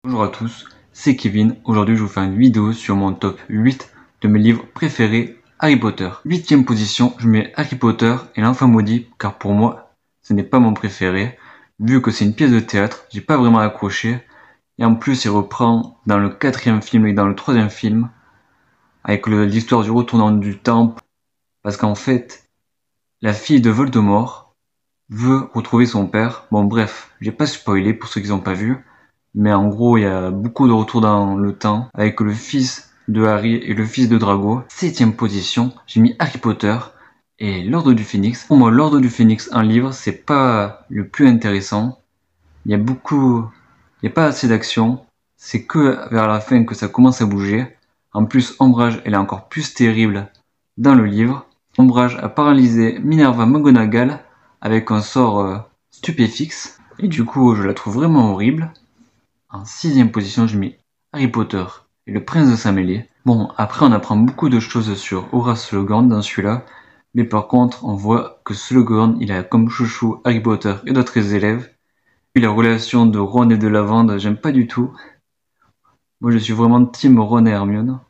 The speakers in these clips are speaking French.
Bonjour à tous, c'est Kevin. Aujourd'hui je vais vous faire une vidéo sur mon top 8 de mes livres préférés Harry Potter. 8ème position, je mets Harry Potter et l'Enfant Maudit car pour moi ce n'est pas mon préféré. Vu que c'est une pièce de théâtre, j'ai pas vraiment accroché. Et en plus il reprend dans le 4ème film et dans le 3ème film avec l'histoire du retournant du temps. Parce qu'en fait, la fille de Voldemort veut retrouver son père. Bon bref, j'ai pas spoilé pour ceux qui n'ont pas vu. Mais en gros, il y a beaucoup de retours dans le temps avec le fils de Harry et le fils de Drago. 7ème position, j'ai mis Harry Potter et l'Ordre du Phénix. Pour moi, l'Ordre du Phénix, un livre, c'est pas le plus intéressant. Il y a pas assez d'action. C'est que vers la fin que ça commence à bouger. En plus, Ombrage, elle est encore plus terrible dans le livre. Ombrage a paralysé Minerva McGonagall avec un sort stupéfixe. Et du coup, je la trouve vraiment horrible. En 6ème position, je mets Harry Potter et le Prince de Saint-Mêlé. Bon, après on apprend beaucoup de choses sur Horace Slughorn dans celui-là, mais par contre on voit que Slughorn, il a comme chouchou Harry Potter et d'autres élèves. Et la relation de Ron et de Lavande, j'aime pas du tout. Moi je suis vraiment team Ron et Hermione.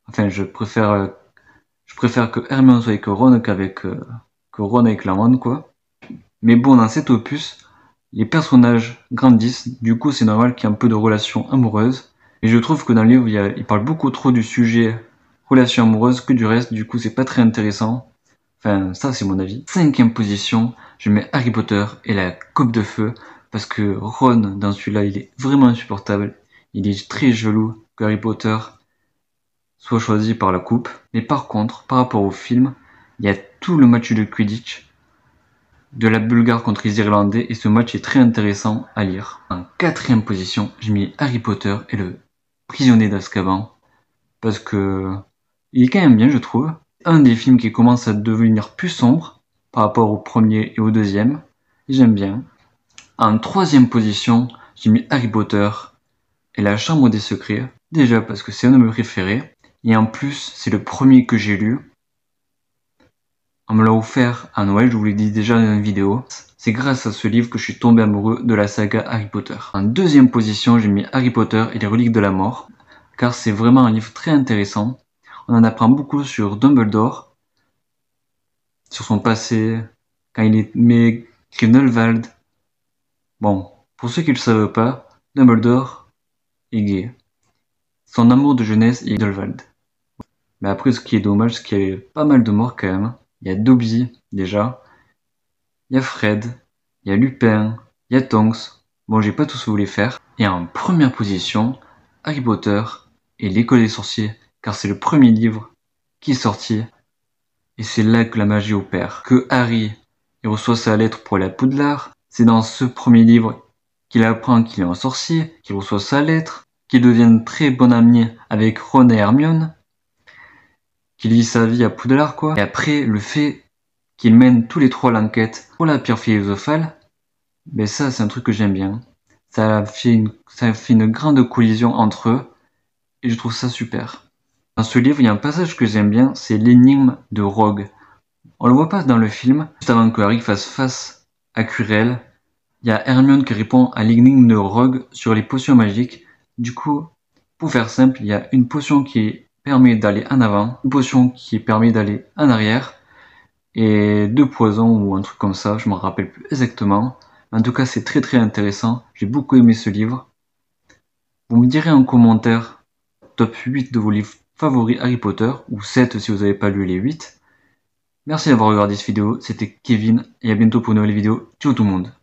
Enfin, je préfère que Hermione soit avec Ron que Ron avec Lavande, quoi. Mais bon, dans cet opus, les personnages grandissent, du coup c'est normal qu'il y ait un peu de relations amoureuses. Et je trouve que dans le livre, il parle beaucoup trop du sujet relations amoureuses que du reste, du coup c'est pas très intéressant. Enfin, ça c'est mon avis. 5ème position, je mets Harry Potter et la coupe de feu, parce que Ron, dans celui-là, il est vraiment insupportable. Il est très jaloux que Harry Potter soit choisi par la coupe. Mais par contre, par rapport au film, il y a tout le match de Quidditch de la Bulgare contre les Irlandais et ce match est très intéressant à lire. En 4ème position, j'ai mis Harry Potter et le prisonnier d'Azkaban parce que il est quand même bien, je trouve. Un des films qui commence à devenir plus sombre par rapport au premier et au deuxième et j'aime bien. En 3ème position, j'ai mis Harry Potter et la Chambre des Secrets, déjà parce que c'est un de mes préférés et en plus c'est le premier que j'ai lu. On me l'a offert à Noël, je vous l'ai dit déjà dans une vidéo. C'est grâce à ce livre que je suis tombé amoureux de la saga Harry Potter. En 2ème position, j'ai mis Harry Potter et les Reliques de la Mort, car c'est vraiment un livre très intéressant. On en apprend beaucoup sur Dumbledore, sur son passé, quand il est né Grindelwald. Bon, pour ceux qui ne le savent pas, Dumbledore est gay. Son amour de jeunesse est Grindelwald. Mais après, ce qui est dommage, c'est qu'il y a pas mal de morts quand même. Il y a Dobby, déjà. Il y a Fred, il y a Lupin, il y a Tonks. Bon, j'ai pas tous voulu les faire. Et en première position, Harry Potter et l'école des sorciers, car c'est le premier livre qui est sorti. Et c'est là que la magie opère. Que Harry, il reçoit sa lettre pour aller à Poudlard. C'est dans ce premier livre qu'il apprend qu'il est un sorcier, qu'il reçoit sa lettre, qu'il devient très bon ami avec Ron et Hermione, qu'il vit sa vie à Poudlard, quoi. Et après, le fait qu'ils mènent tous les trois l'enquête pour la pierre philosophale, ben ça c'est un truc que j'aime bien. Ça fait une grande collision entre eux et je trouve ça super. Dans ce livre, il y a un passage que j'aime bien, c'est l'énigme de Rogue. On le voit pas dans le film, juste avant que Harry fasse face à Quirrell, il y a Hermione qui répond à l'énigme de Rogue sur les potions magiques. Du coup, pour faire simple, il y a une potion qui permet d'aller en avant, une potion qui permet d'aller en arrière, et 2 poisons ou un truc comme ça, je m'en rappelle plus exactement. En tout cas, c'est très très intéressant, j'ai beaucoup aimé ce livre. Vous me direz en commentaire top 8 de vos livres favoris Harry Potter, ou 7 si vous n'avez pas lu les 8. Merci d'avoir regardé cette vidéo, c'était Kevin, et à bientôt pour une nouvelle vidéo. Ciao tout le monde.